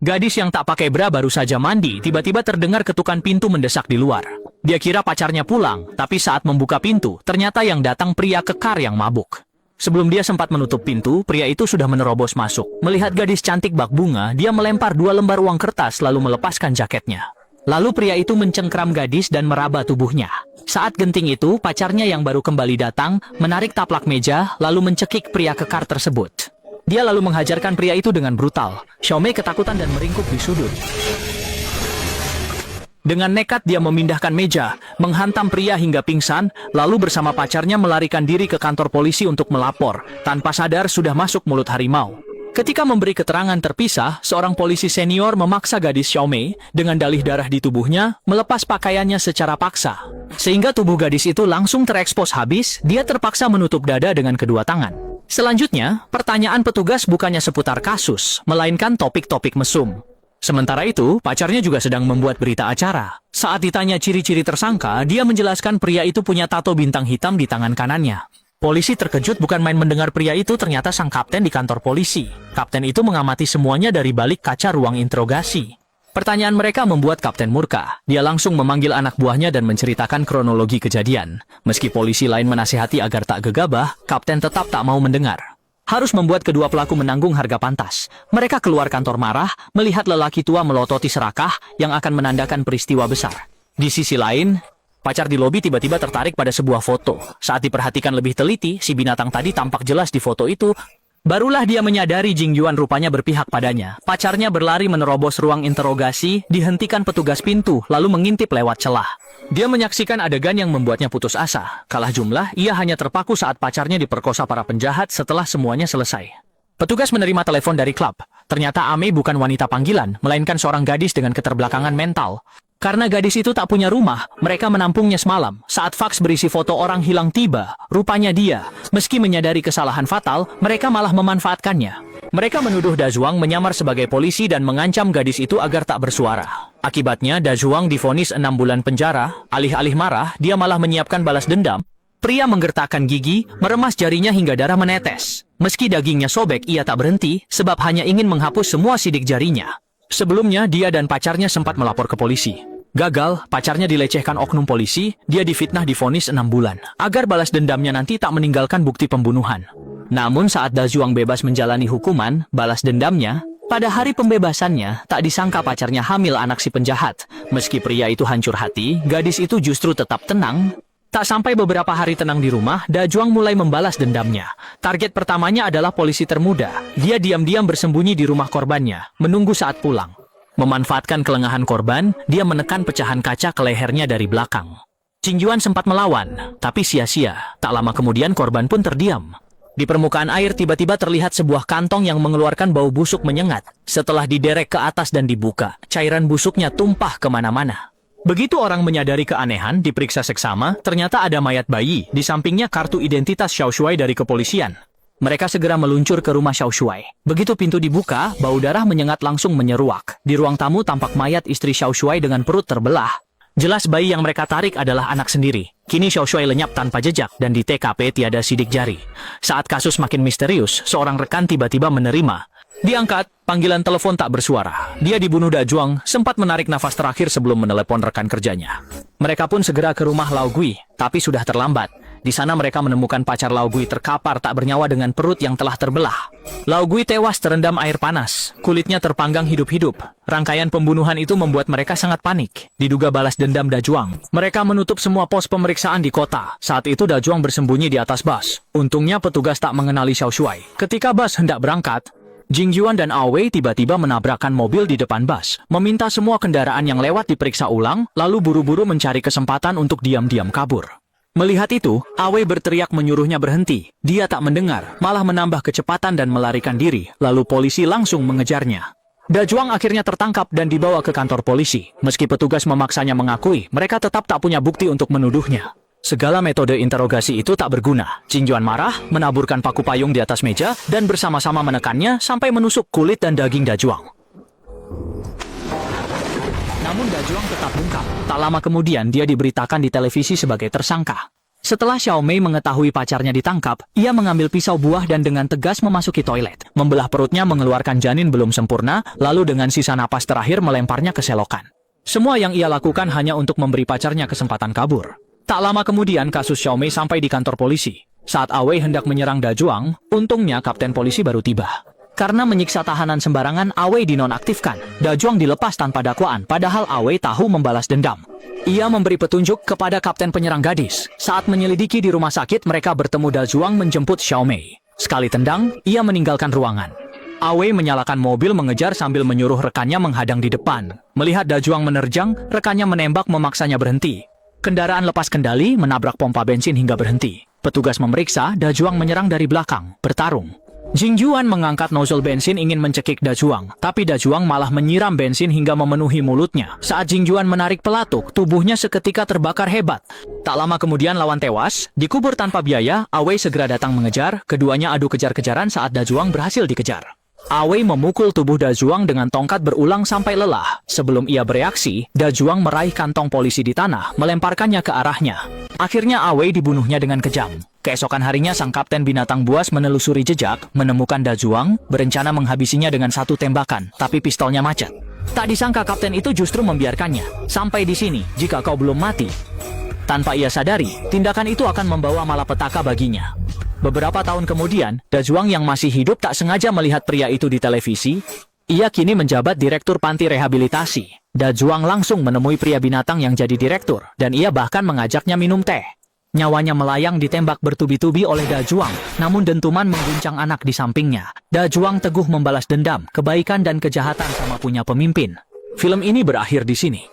Gadis yang tak pakai bra baru saja mandi, tiba-tiba terdengar ketukan pintu mendesak di luar. Dia kira pacarnya pulang, tapi saat membuka pintu, ternyata yang datang pria kekar yang mabuk. Sebelum dia sempat menutup pintu, pria itu sudah menerobos masuk. Melihat gadis cantik bak bunga, dia melempar 2 lembar uang kertas lalu melepaskan jaketnya. Lalu pria itu mencengkram gadis dan meraba tubuhnya. Saat genting itu, pacarnya yang baru kembali datang, menarik taplak meja, lalu mencekik pria kekar tersebut. Dia lalu menghajarkan pria itu dengan brutal. Xiaomei ketakutan dan meringkuk di sudut. Dengan nekat dia memindahkan meja, menghantam pria hingga pingsan, lalu bersama pacarnya melarikan diri ke kantor polisi untuk melapor. Tanpa sadar sudah masuk mulut harimau. Ketika memberi keterangan terpisah, seorang polisi senior memaksa gadis Xiaomei dengan dalih darah di tubuhnya, melepas pakaiannya secara paksa. Sehingga tubuh gadis itu langsung terekspos habis, dia terpaksa menutup dada dengan kedua tangan. Selanjutnya, pertanyaan petugas bukannya seputar kasus, melainkan topik-topik mesum. Sementara itu, pacarnya juga sedang membuat berita acara. Saat ditanya ciri-ciri tersangka, dia menjelaskan pria itu punya tato bintang hitam di tangan kanannya. Polisi terkejut bukan main mendengar pria itu ternyata sang kapten di kantor polisi. Kapten itu mengamati semuanya dari balik kaca ruang interogasi. Pertanyaan mereka membuat kapten murka. Dia langsung memanggil anak buahnya dan menceritakan kronologi kejadian. Meski polisi lain menasihati agar tak gegabah, kapten tetap tak mau mendengar. Harus membuat kedua pelaku menanggung harga pantas. Mereka keluar kantor marah, melihat lelaki tua melototi serakah yang akan menandakan peristiwa besar. Di sisi lain, pacar di lobi tiba-tiba tertarik pada sebuah foto. Saat diperhatikan lebih teliti, si binatang tadi tampak jelas di foto itu. Barulah dia menyadari Jing Yuan rupanya berpihak padanya. Pacarnya berlari menerobos ruang interogasi, dihentikan petugas pintu, lalu mengintip lewat celah. Dia menyaksikan adegan yang membuatnya putus asa. Kalah jumlah, ia hanya terpaku saat pacarnya diperkosa para penjahat setelah semuanya selesai. Petugas menerima telepon dari klub. Ternyata Ame bukan wanita panggilan, melainkan seorang gadis dengan keterbelakangan mental. Karena gadis itu tak punya rumah, mereka menampungnya semalam. Saat faks berisi foto orang hilang tiba, rupanya dia. Meski menyadari kesalahan fatal, mereka malah memanfaatkannya. Mereka menuduh Da Zhuang menyamar sebagai polisi dan mengancam gadis itu agar tak bersuara. Akibatnya, Da Zhuang divonis 6 bulan penjara. Alih-alih marah, dia malah menyiapkan balas dendam. Pria menggertakkan gigi, meremas jarinya hingga darah menetes. Meski dagingnya sobek, ia tak berhenti, sebab hanya ingin menghapus semua sidik jarinya. Sebelumnya, dia dan pacarnya sempat melapor ke polisi. Gagal, pacarnya dilecehkan oknum polisi, dia difitnah divonis 6 bulan. Agar balas dendamnya nanti tak meninggalkan bukti pembunuhan. Namun saat Da Zhuang bebas menjalani hukuman, balas dendamnya, pada hari pembebasannya, tak disangka pacarnya hamil anak si penjahat. Meski pria itu hancur hati, gadis itu justru tetap tenang. Tak sampai beberapa hari tenang di rumah, Da Zhuang mulai membalas dendamnya. Target pertamanya adalah polisi termuda. Dia diam-diam bersembunyi di rumah korbannya, menunggu saat pulang. Memanfaatkan kelengahan korban, dia menekan pecahan kaca ke lehernya dari belakang. Jing Yuan sempat melawan, tapi sia-sia. Tak lama kemudian korban pun terdiam. Di permukaan air tiba-tiba terlihat sebuah kantong yang mengeluarkan bau busuk menyengat. Setelah diderek ke atas dan dibuka, cairan busuknya tumpah kemana-mana. Begitu orang menyadari keanehan, diperiksa seksama, ternyata ada mayat bayi, di sampingnya kartu identitas Xiao Shuai dari kepolisian. Mereka segera meluncur ke rumah Xiao Shuai. Begitu pintu dibuka, bau darah menyengat langsung menyeruak. Di ruang tamu tampak mayat istri Xiao Shuai dengan perut terbelah. Jelas bayi yang mereka tarik adalah anak sendiri. Kini Xiao Shuai lenyap tanpa jejak dan di TKP tiada sidik jari. Saat kasus makin misterius, seorang rekan tiba-tiba menerima. Diangkat, panggilan telepon tak bersuara. Dia dibunuh Da Zhuang, sempat menarik nafas terakhir sebelum menelepon rekan kerjanya. Mereka pun segera ke rumah Lao Gui, tapi sudah terlambat. Di sana mereka menemukan pacar Lao Gui terkapar tak bernyawa dengan perut yang telah terbelah. Lao Gui tewas terendam air panas, kulitnya terpanggang hidup-hidup. Rangkaian pembunuhan itu membuat mereka sangat panik. Diduga balas dendam Da Zhuang. Mereka menutup semua pos pemeriksaan di kota. Saat itu Da Zhuang bersembunyi di atas bus. Untungnya petugas tak mengenali Xiao Shuai. Ketika bus hendak berangkat, Jing Yuan dan Awei tiba-tiba menabrakkan mobil di depan bus. Meminta semua kendaraan yang lewat diperiksa ulang, lalu buru-buru mencari kesempatan untuk diam-diam kabur. Melihat itu, Awei berteriak menyuruhnya berhenti. Dia tak mendengar, malah menambah kecepatan dan melarikan diri. Lalu polisi langsung mengejarnya. Da Zhuang akhirnya tertangkap dan dibawa ke kantor polisi. Meski petugas memaksanya mengakui, mereka tetap tak punya bukti untuk menuduhnya. Segala metode interogasi itu tak berguna. Jing Yuan marah, menaburkan paku payung di atas meja, dan bersama-sama menekannya sampai menusuk kulit dan daging Da Zhuang. Namun Da Zhuang tetap bungkam. Tak lama kemudian dia diberitakan di televisi sebagai tersangka. Setelah Xiaomei mengetahui pacarnya ditangkap, ia mengambil pisau buah dan dengan tegas memasuki toilet. Membelah perutnya mengeluarkan janin belum sempurna, lalu dengan sisa napas terakhir melemparnya ke selokan. Semua yang ia lakukan hanya untuk memberi pacarnya kesempatan kabur. Tak lama kemudian kasus Xiaomei sampai di kantor polisi. Saat Awei hendak menyerang Dajuang, untungnya kapten polisi baru tiba. Karena menyiksa tahanan sembarangan, Awei dinonaktifkan. Dajuang dilepas tanpa dakwaan, padahal Awei tahu membalas dendam. Ia memberi petunjuk kepada kapten penyerang gadis. Saat menyelidiki di rumah sakit, mereka bertemu Dajuang menjemput Xiaomei. Sekali tendang, ia meninggalkan ruangan. Awei menyalakan mobil mengejar sambil menyuruh rekannya menghadang di depan. Melihat Dajuang menerjang, rekannya menembak memaksanya berhenti. Kendaraan lepas kendali, menabrak pompa bensin hingga berhenti. Petugas memeriksa, Dajuang menyerang dari belakang, bertarung. Jingjuan mengangkat nozzle bensin ingin mencekik Dajuang, tapi Dajuang malah menyiram bensin hingga memenuhi mulutnya. Saat Jingjuan menarik pelatuk, tubuhnya seketika terbakar hebat. Tak lama kemudian lawan tewas, dikubur tanpa biaya, Awei segera datang mengejar, keduanya adu kejar-kejaran saat Dajuang berhasil dikejar. Awei memukul tubuh Dajuang dengan tongkat berulang sampai lelah. Sebelum ia bereaksi, Dajuang meraih kantong polisi di tanah, melemparkannya ke arahnya. Akhirnya Awei dibunuhnya dengan kejam. Keesokan harinya sang kapten binatang buas menelusuri jejak, menemukan Dajuang, berencana menghabisinya dengan satu tembakan, tapi pistolnya macet. Tak disangka kapten itu justru membiarkannya. Sampai di sini, jika kau belum mati. Tanpa ia sadari, tindakan itu akan membawa malapetaka baginya. Beberapa tahun kemudian, Dajuang yang masih hidup tak sengaja melihat pria itu di televisi. Ia kini menjabat direktur panti rehabilitasi. Dajuang langsung menemui pria binatang yang jadi direktur, dan ia bahkan mengajaknya minum teh. Nyawanya melayang ditembak bertubi-tubi oleh Dajuang, namun dentuman mengguncang anak di sampingnya. Dajuang teguh membalas dendam, kebaikan dan kejahatan sama punya pemimpin. Film ini berakhir di sini.